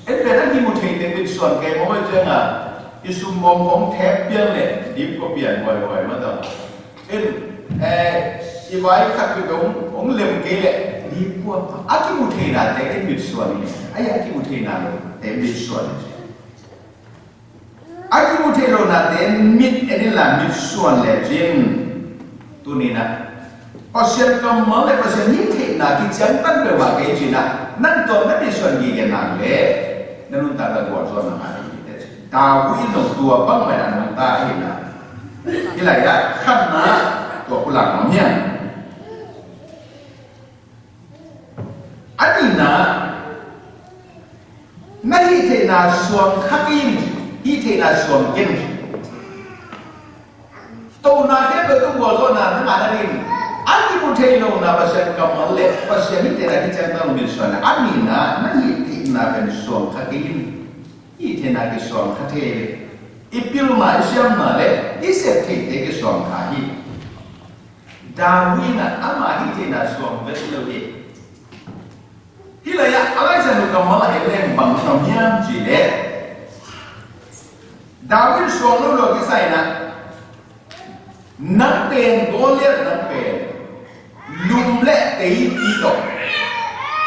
em về ăn cái bút helo để biết xuân cái mỗi chuyện àที่ซุ่มมองของแทบเปี้ยนเลยดิบก็เปลี่ยนบ่อยๆมาต่ออีไว้ขัดไปของเล่มเกลี่ยดิบพวกอากิมุเทนาแต่ไอ้มิดส่วนนี่ไอ้อากิมุเทนาแต่มิดส่วนอากิมุเทโลนาแต่มิดอันนี้ละมิดส่วนเลยจริงตัวนี้นะพอเสียงกำมังเลยพอเสียงนี้เทนาที่จังตั้งไปว่าเกจินะนั่นตัวนั้นมิดส่วนกี่กันนั่นเลยนั่นนุ่นตาตะกวดส่วนอะไรดาวิดตัวบ้างไหมนะน้องตาเห็นนะที่ไหนอะขั้นนะตัวกุหลาบเนี่ยอันนี้นะนั่นที่เทน่าสวมขักินที่เทน่าสวมกินตัวน่าเทเป็นตัววัวตัวน่าทั้งอันนี้อันที่พูดเทโลน่าภาษากำมันเล็กภาษาที่เทน่าที่จะต้องมีส่วนอันนี้นะนั่นที่เทน่าเป็นสวมขักินอีเทน่ากิสวมขัดเทอีพิลมาเชื่อมนั่นแหละอีเสพติดกิสวมขาฮีดาวินะอามาอีเทน่าสวมเวทเลวีที่เลยอะอะไรจะนุกมาละเอเลนบังคับยามจีเล่ดาวิสวมโลกิไซนะนักเป็นโกเลียนักเป็นลุมเล่ตีปีโต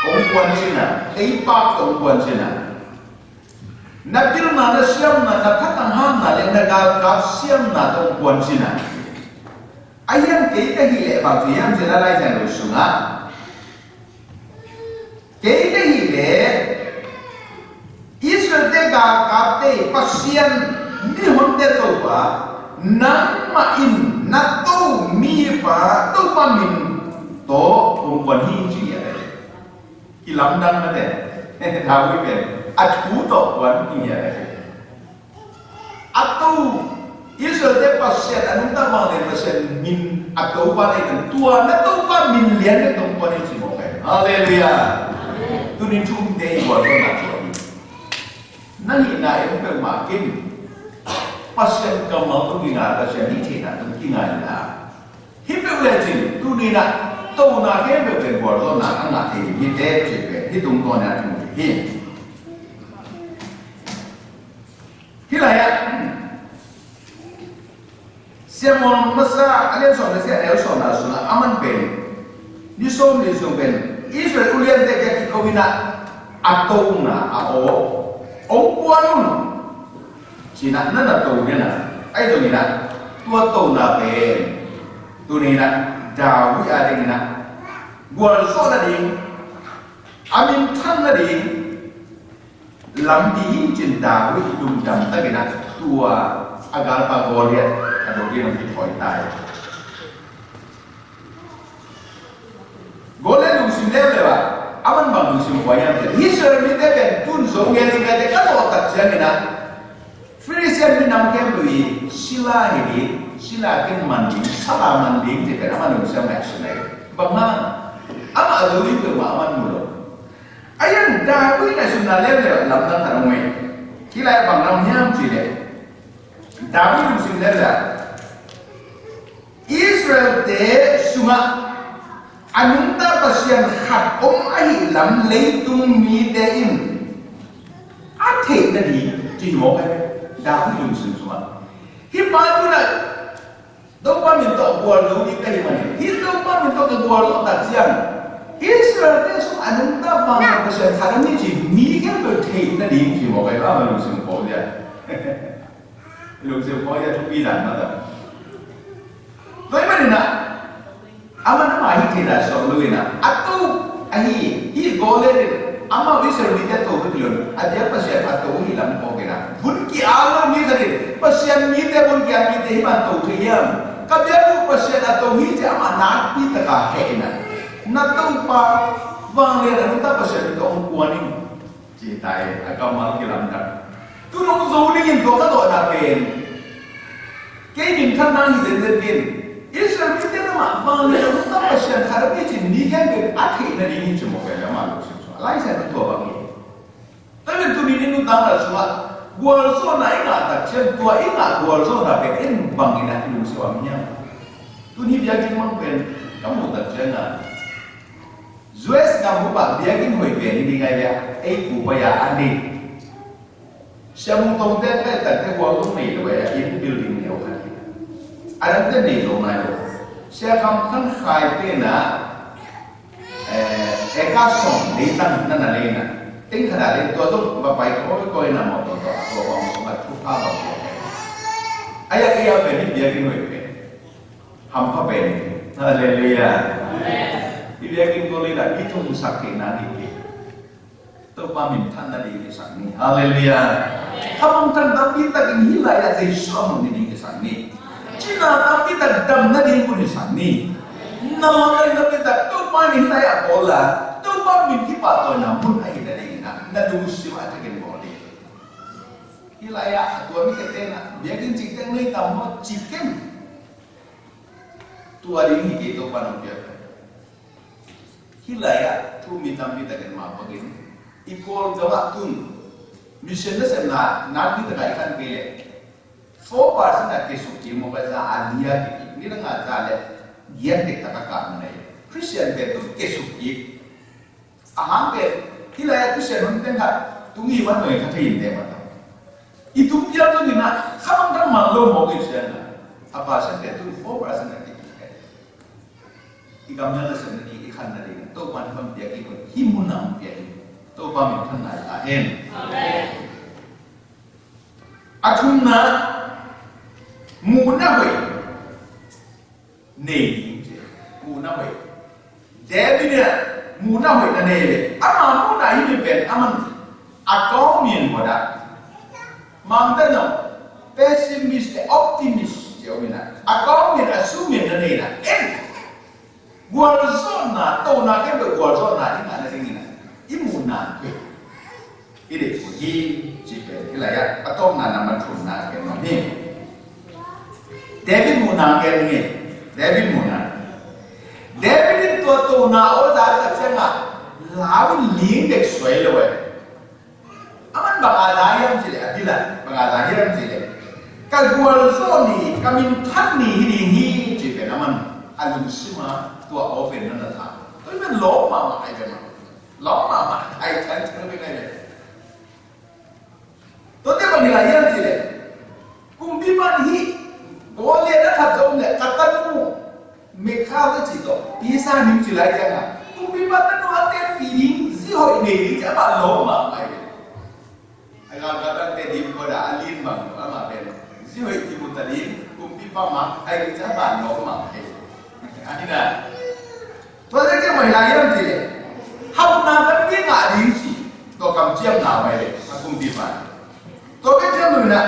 องควันชินะตีปากองควันชินะนับพิลมาเสียมนะนับทัดตั้งห้ามนะเล่นนักการเสียมนะต้องควนสินะไอ้ยังเกี่ยกับฮิเลบางทียังจะอะไรจะรู้สึกนะเกี่ยกับฮิเลอิสราเอลเด็กกับเด็กพัศยันมีคนเดียวว่านักมาอินนักตู้มีป่าตู้ปามินโตองควนหินจีอะไรที่ลำดังนั่นแหละท้าววิเป็นaku tak buat ini ya. Atau Israel pasien anu tak mana pasien min atau apa ni tuan atau apa min lian itu tuan ini semua kan. Haleluya. Tu ni cuma dia buat orang tuan. Nanti nak yang bermakin pasien kamal tu ingat pasien ini tidak tu ingat lah. Hidup lagi tu ni nak tahu nak yang berbuat orang nak anak ini dia cakap hidup tuan yang tu ini. Hilaya, siapa masa kalian soal saya soal nasional aman ben, di soal ben, Israel ulian dekat kau ina atau na kuanun, Cina nana atau na, ayo ina tua atau na ben, tu ina Dawi ada ina, gua soal tadi, amin tan tadi. Lambi cinta hidup dan tak kena tua agar pagoliat atau dia nanti koitai. Goleh lusim lewa, aman bang lusim wayang je. Israel ni deben tun zongen ni kata kalau tak jangan. Firisian ni nam kembali sila ini sila ken mandi salah mandi je kan aman lusim action lagi. Bangma, ama adui tu aman mulu. Ayam Dawi nasional level lamdan taramai. Kila bang ramnyam cile. Dawi musim level. Israel de suma anunta pasien hat ahi lam leitung mi dein. Ate tadi cimo kan Dawi musim suma. Hipatu na dopa minta buat lu di kali mana. Hidopa minta buat lu tak siang. Israel itu anung tak faham pasal sekarang ni je mikir berthei nanti je mau kaya apa lu semua dia, lu semua dia tu bilang mana, tapi mana nak, aman nama ahi tidak soal lu ina, atau ahi goleh ama Israel ni dia tahu betul, ada pasal atau hilang kau kena, bunki alam ni tadi, pasal ni dia bunki ni man tu khiyam kabya ku pasya na to hi ja ma na pi ta ka he na tu pa wang le na ta pasya to ong kuaning ji tai akamal kilam da tu no zo ni in to ka do na pen ke nim than na hi den den Israel kita nama wang le na ta pasya thar pi ji ni kan ke athi na ni ji mo ka ma lo so lai sa to ba ni ta ben tu ni nu ta na so Gual so na inga tak chen tua inga gual so na pe en bang ina ilung suaminya. Tu ni biakin mang pen kamu tak chen na. Zues kamu pak biakin hoi pen ini ngai dia. Upaya ane. Siapa tong ten kai tak te gual so ni lo ya in building ni okan. Ada ten ni lo na lo. Siapa kam kan khai pe na eka song ni tan na na le na. Tính khả năng tôi giúp và phải coi là một tổ của ông số mặt thu pha vào ai là cái về những việc người về hầm phá bền Hallelujah cái việc kinh tôi là ít thông sắc thì nào đi tôi ba mình thân là đi cái sắc này Hallelujah không thân ta biết ta cái nghĩ lại là gì sao mình đi cái sắc này chỉ là ta biết ta đâm nó đi cái sắc này nó cái nó biết ta tôi ba mình này à có là tôi ba mình cái bà tôi nằm muốn ai đây na dusi wa takin body hilaya tua mi ketena biakin cikeng ni tamu chicken tua ringi gitu panam dia hilaya tu mi tambi takin ma bagin ikol gawa tun mission na na bi takai kan kele 4% na kesuki mo ba za alia ki ni nga za le gian tek takaka na Christian be tu kesuki ahang be Hilaya Christian orang tengah tungi mana yang kata ini mana. Itu dia tu ni nak kamu kan malu mau Christian lah. Apa sahaja tu 4% nanti. Ikam jalan sendiri ikan dari itu. Tu mana pun dia ikut himunam dia ini. Tu pun minta naik ahen. Atunna munawai nei munawai. Debina muna hoi na nele ama muna hivi ben aman akomien moda mamdano pessimist optimist jomina akomien assume na nela en guarzona to na ke guarzona ina na ringina imuna ke ide uji jipe ilaya atom na nama thuna ke no ni David muna ke ni David muna David tu na or dah tak cakap lawan ling dek suai lewe. Aman bangadayam sile, adilah bangadayam sile. Kagual soni kami tan ni hini cipe aman alun sima tua oven nana ta. Tapi man loma mai bema, loma mai kan cakap begini. Tote bangadayam sile. Kumbiman hi boleh dah tak jauh le katamu. Mekha tu cito, bisa nim cilai jangan. Kumpi batan tu hati feeling, si hoi ni jangan loma mai. Agak kadang tadi pada alin bang, ama ben. Si hoi timu tadi, kumpi pama, ai jangan loma mai. Akhirnya, tu ada ke mai layam je. Ham na tapi nggak diisi, tu kam jam na mai, kumpi pama. Tu ke jam mana?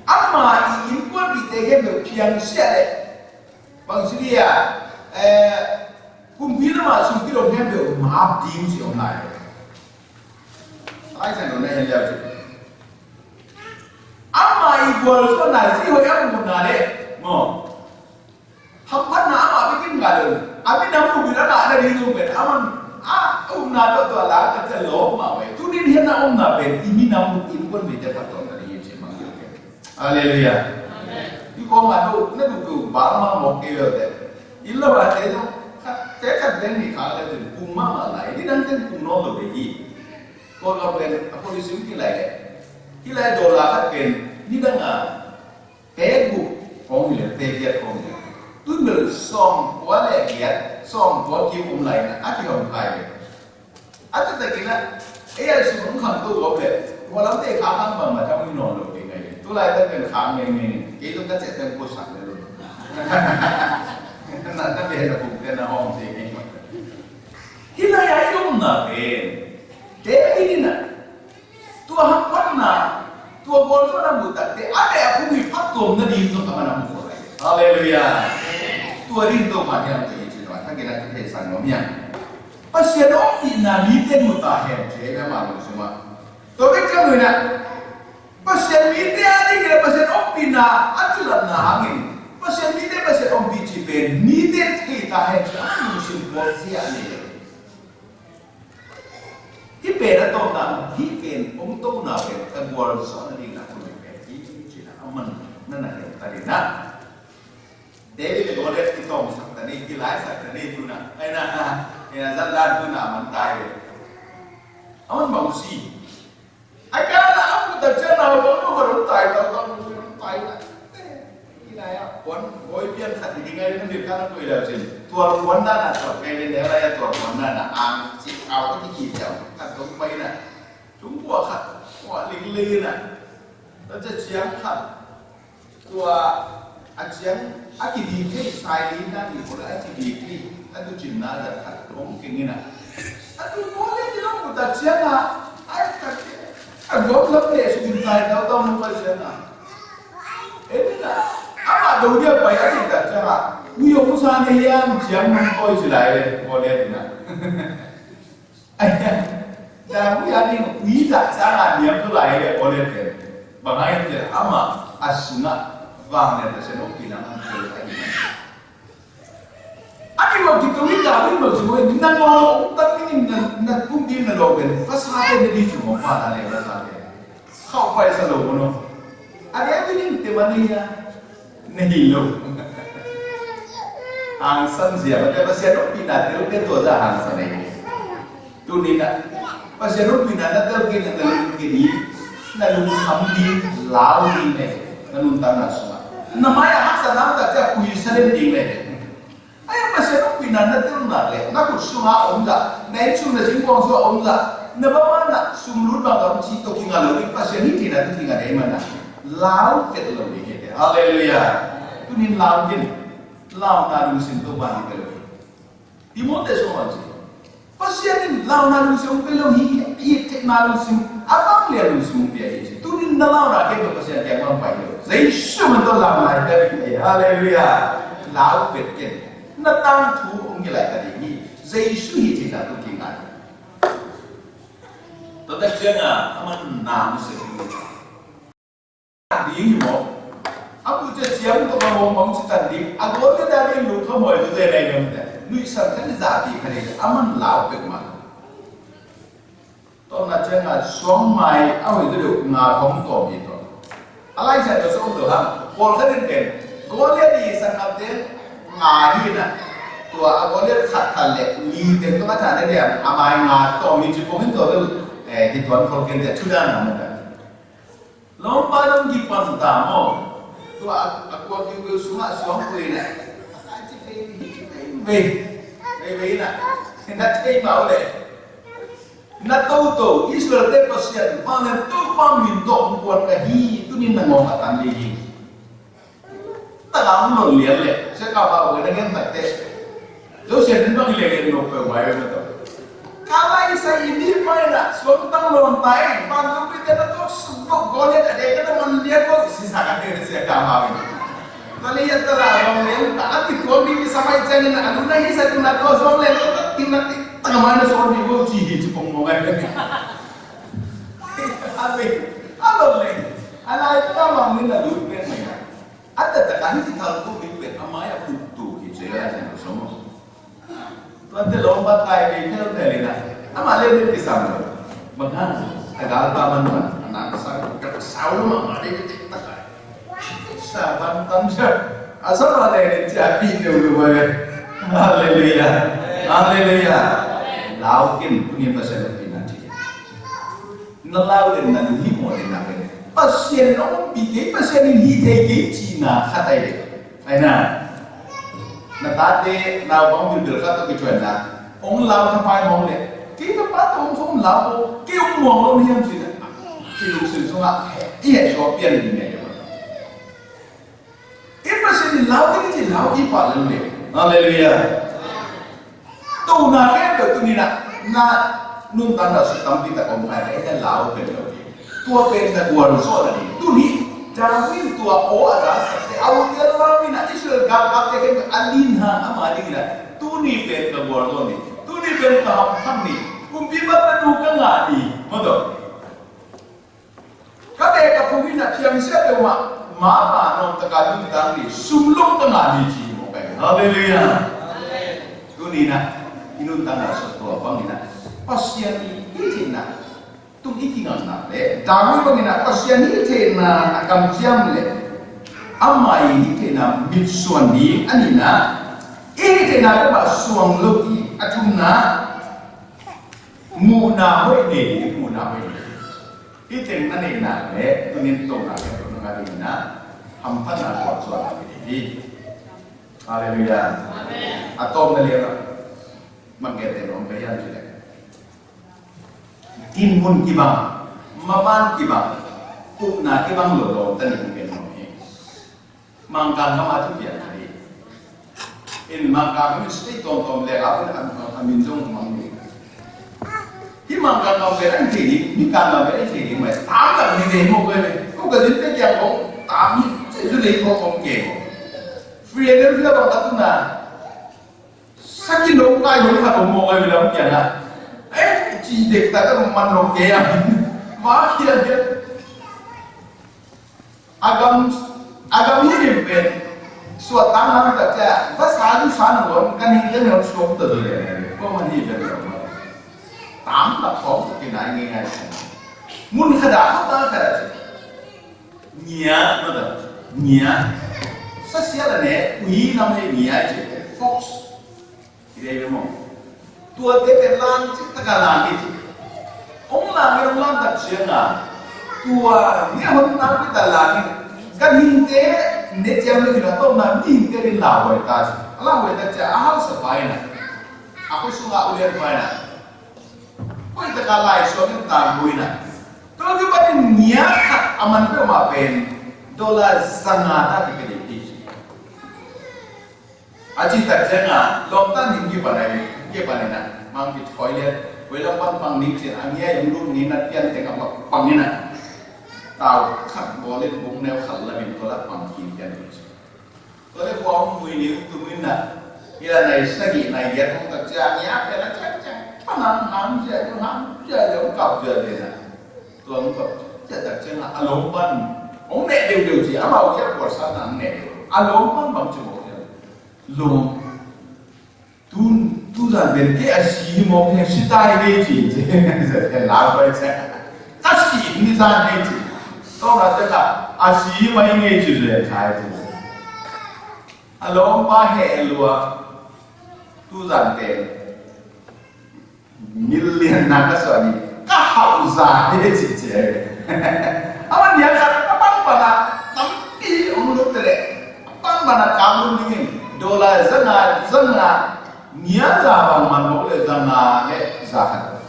Ama import ditege berpiang siapa? Bang Syria, kumpi nama sumpi orang hembe maaf dim si online. Ai saya nona yang lihat. Ama igual so nasi hoya muna le, mo. Hampan na ama bikin galon. Abi namu bila ada di rumah. Aman, na tu ala kata lom mawe. Tu ni dia na na ben. Ini namu impun beja patong dari yang saya manggil. Haleluya. Iko madu, na tu barang mau kira deh. Illa baca itu, saya kan ni kalau tu kumma malah, ini nanti kumno tu begi. Kalau ben, aku disini kilai dolar kan ben, ni dengar, Facebook, orang ni Facebook orang ni, tu bel som, kuat lagi, som kuat kim lain, aku yang lain. Aku tak kira, semua kan tu boleh, walau tu kapan bang macam ni nol tu. Tu lain tu kan kami ni, itu kan saya tempoh sangat dulu. Nanti biar aku kena hong sini. Hilai ayam na ben, tapi ni na, tu hampan na, tu bolso na buta, te ada aku ni faktor tôm nó đi trong cái nào cũng phải hallelujah tua đi tôm mà theo cái chuyện đóถ้าเกิดเราจะสั่งน้องเนี่ยภาษาโลกที่น่ามีเต็มหมดตาเห็นใช่ไหมมาดูสิมาตัวเป็นเจ้าเลยนะภาษามีเต็มนี่ไงภาษาโลกที่น่าอัจฉริยะน่าหงินภาษามีเต็มภาษาองค์พิจิตรมีเต็มที่ตาเห็นใช่ไหมดูสิบทเสียเลยที่เป็นอะไรต่างๆที่เป็นองค์ตัวน่าเป็นแต่บัวเราสอนนี่นะคุณเป็นที่จีน่าเอามันนั่นน่ะเห็นอะไรนะเด็กที่ตัวเล็กที่โตสักแต่นี่ที่หลายสักแต่นี่ดูนะไอ้นะไอ้นะจันดานดูนะมันตายเลยเอามันมาสิไอ้การนะเอาแต่เจ้าเราบอกว่าเราตายเราต้องตายนะที่ไหนอ่ะวันโอยเพี้ยนสัตว์ที่ไงนั่นเด็กกันตัวเดียวจริงตัววันนั้นน่ะตัวไงเนี่ยอะไรตัววันนั้นน่ะอ่างสิเอาที่กี่เดียวถ้าตรงไปน่ะจุ่มหัวขัดหัวลิงลีน่ะแล้วจะเชียงขัดตัวอาเชียงอากิดีที่สายลีนั่นอีกคนละอากิดีที่อันดูจินน่าจะขัดตรงกิ่งนี่น่ะอันดูโมเลที่เราพูดอาเชียงอ่ะไอ้ขัดอันยกลับเลยสุดท้ายเราต้องมาเชียงอ่ะเอ๊ะนี่น่ะอามาดูเดียวไปอาทิตย์ละจ้ะวิโยมุสานเฮียมเชียงมันโอยสิไหลโมเลที่น่ะไอ้เนี่ยแต่วิญญาณนี่วิจารณ์สร้างเดียมตัวไหลโมเลที่บางอย่างเนี่ยอามาอาสุนัขวางเนี่ยแต่เส้นอกปีนั้นมันเกิดอะไรอันนี้ว่าที่ตัววิจารณ์นี่มันสมมตินั่นเราตั้งนี่นั่นพุ่งดีนั่นเราเป็นภาษาเป็นดีจุดของฟ้าอะไรภาษาเนี่ยเข้าไปสโลว์เนาะอันนี้ไม่ได้แต่วันนี้นะนี่ลูกอ่างสันเสียมันจะภาษาโนปีนั้นเราเป็นตัวจะอ่างสันเองตัวนี้นะภาษาโนปีนั้นเราเกี่ยงกับเรื่องนี้นั่นลุงทำดีลาวดีเนี่ยนั่นลุงตั้งนั้นสมาnamanya haksa namda ta kuisalen dingle ay masero pinana tunna le na kusuma omda na chuna jingpong so omda na bamana sumlut ba gam chi to kinga lo ri paseni tina tu kinga dei mana lao ket lo ni hete hallelujah tunin lao din lao na lu sin to ba ni pelo timote so ma ji paseni lao na lu sin pelo hi technology abang le lu sin pia ji tunin na lao na ke ko paseni ke ma pai lo giấy sư mình tôi làm lại cái việc này hallelujah lão Việt kiên nó tăng thu ông như lại cái gì giấy sư thì là tôi kinh ngạc tôi đã chưa à mình làm sự đi như một ông cứ chơi chiếm tôi mà mong chỉ cần đi à có cái đa đi lụt không mời tôi này nữa nuôi sản cái giá trị cái này mình lão Việt mà tôi là chơi à xuống mai ông ấy được ngà không tổ gì thôiอะไรใช่ตัวส่งตัวครับพอเขาเด่นๆก็เรียกดีสังกัดเด่นงาฮีนะตัวก็เรียกขัดขันเล็กลีเด่นตัวก็จะได้เรียนอามายงาตัวมีจุดมุ่งตัวก็ที่ตัวคนเก่งจะชุดนั้นนั่นแหละลองไปลองกินปันตามอ๋อตัวก็กินสุนัขสองคนเนี่ยเว้ยนะนัดเที่ยวมาเลยNatuto Israel te pasyan pangan to paminto kuan kahi tunin nangong atan ligi tagang lo lian le se ka ba ko na gen tatte lo se den bang le no pe wai ma to kalai sa ini mai na so tang lo tai pan to pi te to su go go le de ka man le ko si sa ka te se ka ma wi kali ya ta la lo le ta ati ko bi samai chen na anu na hi sa tu na ko so le lo tin na tengah mana seorang ibu cihi cepung mongai kan? Alor leh, anak itu nama mina dulu kan? Ada tekan di talku bibir, amaya putu hijau aja no semua. Tuan lompat kayak gitu terlena, ama leh di sana. Bahkan agak taman man, anak saya kesal mama dia kita kan. Saban tamsa, asal ada yang jadi dulu boleh. Haleluya, haleluya. Lao kiên punya pasal lebih nanti. Nalau dan nanti mau dan nak. Pasien orang pikir pasien ini hidai Cina kata ini. Aina. Natade lao bang bil kata kecuali nak. Orang lao sampai mau le. Kita patut orang lao kau mau orang yang Cina. Kita semua iya sopian ini. Kita pasien ini lao ini lao ipalan le. Haleluya. Tu nak kan tu ni nak nun tanda sutam kita kompai ada lau pen lagi. Tua pen tak buat rusuh lagi. Tu ni Darwin tua o ada au dia lawi na Israel gap te ke alin ha ama dingila tu ni pen ka bordo ni tu ni pen ka ham ni kumpi ba ta du ka ngani modo ka te ka pumi na chiam se te ma pa no ta ka du tang ni sumlong ka ngani ji mo ka haleluya tu ni na inun tang na so to bang ni na pasien ni na tung ikingan na le Darwin bang na pasien ni na akam chiam le amai ni na mitsuan ni anina ini na ba suang loki atuna muna hoi ni muna hoi iten na ni na le tunin to na le to na ni na hampan na ko suan ni haleluya amen atom na le mangete no bayan jile tin mun kibang maban kibang kupna kibang lo tani ben no mangkan kama tu biar hari in mangkan kami state tom le apa amin jong mangi di mangkan kau beran jadi ni kan beran jadi mai tam lah ni demo ko ke din te kya ko tam ni ju le ko ke free and free ba ta na sakin no kai no ka mo ga bilang kya na ji dek ta ka man no ke ya ma kya dia agam ini ben suat tangan tak cak pas satu sana lon kan ini kan harus stop tu deh kau mandi ben tam tak kau kena ingat mun kada nia betul nia sesial ni ui namanya nia je fox dia memang tua dia pelan cipta kalang itu orang lang tak siapa tua ni orang nak kita lagi kan hinte ne jam le kila to na ni ke rin la wa ta cha ahal sa bai na ako sunga ulian bai na ko ita ka lai so ni ta bui na to ke ba ni nia aman pe ma pen dola sangata ke ke ti aji ta janga long tan ni ba na mang ki toilet we long pan pang ni che ania yang lu ni na tian te ka pang ni na tao khăn bò lên bụng neo khẩn là mình có là bằng kim tiền có lẽ có mùi níu từ mình là như là này sẽ nghĩ này ghét không thật ra nhá cái nó chắc chắc nó hám chơi giống cọc chơi này nè tôi không cọc chắc thật chứ là alo bắn ông mẹ đều chỉ áo màu chắc của sao nặng mẹ alo bắn bằng chữ một lùm tu rằng đến cái gì một cái sự tai đi chỉ thì làm vậy sẽ ta xỉ đi ra đây chỉ tôi nói thật là sĩ mấy người chỉ là thái thì alo ba hệ lúa tu rằng tiền million na cái số này các hậu giả thế chỉ chế anh nhớ là các bạn là tấm ki ông lúc đấy các bạn là cảm ơn những đô la rất là nhớ ra bằng mặt mỗi lời rằng là cái giả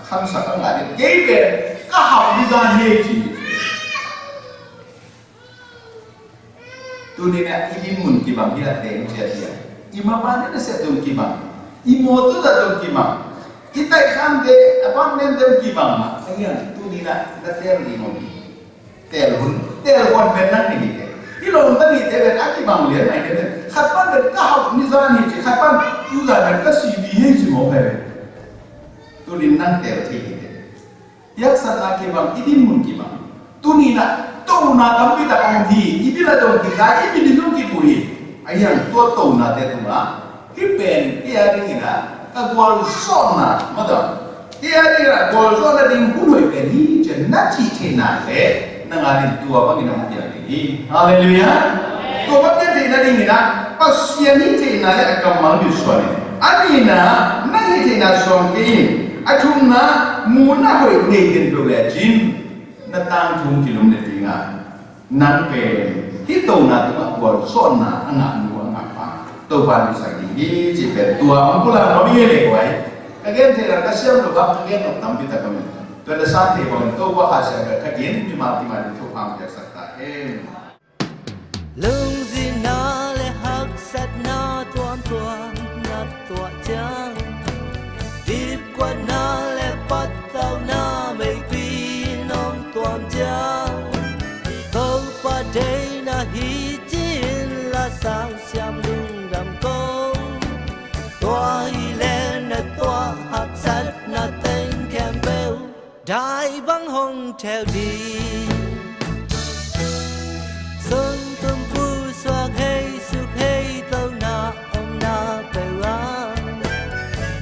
khăn sạch các ngài cái về các hậu đi ra hệ chỉ tu ni na idin mun kibang hila teng dia imamane na sa tong kibang imoto da tong kibang kita kan de apartment tong kibang ma ayan tu ni na ter ni mo telhun ben nang ni te ilong ta ni te ben akibang le nai te khatpan de ka hau ni za ni chi khatpan tu za na ka si bi he chi mo pe tu ni nang tel thi te yak san na kibang idin mun kibang tu ni na tàu na tấm bi ta ông thì ibi la dong ki ga ibi ni dong ki bui ayang to tàu na te tu na ki pen ki a ring na ka gol son na ma da ki a ring na gol son na ding hu noi pe ni je na chi the na le na nga ni tua ba ni na mu ya ni hallelujah to ba te te na ding na pa sia ni te na le ka ma ni so ni ani na ni te na so ki athum na mu na hoi nei den do le jin na tang thung kilom le tinga nan pe hi to na tu ko son na anga nu anga pa to ba ni sa gi ji pe tua ang pula no mi le kwai again te ra ka siam lo ba again no tam bi ta kam to da sa te ko to ba ha sa ka again mi ma ti ma ni to am ya sa ta em lung zi na le hak sat na tuam tuam na tua chang đi qua na le pat tao na mei pi nom tuam chang câu pa day na hi chin la sang xiam lung đam câu tua hi lên na tua hạt sắt na tên kem bêu đại băng hồng theo đi sơn tâm phu xoa hay suk hay tàu na ông na bêu an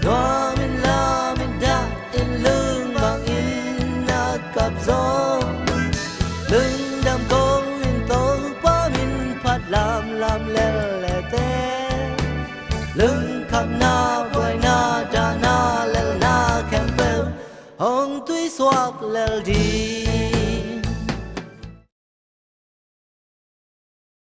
doa min la min da in lưng bằng in na cặp gió lưng đam câu in tàu pa min phát làm lè lè té lưng khắp na quay na đa na lè na kem bêu hồng tuy xoạc lè đi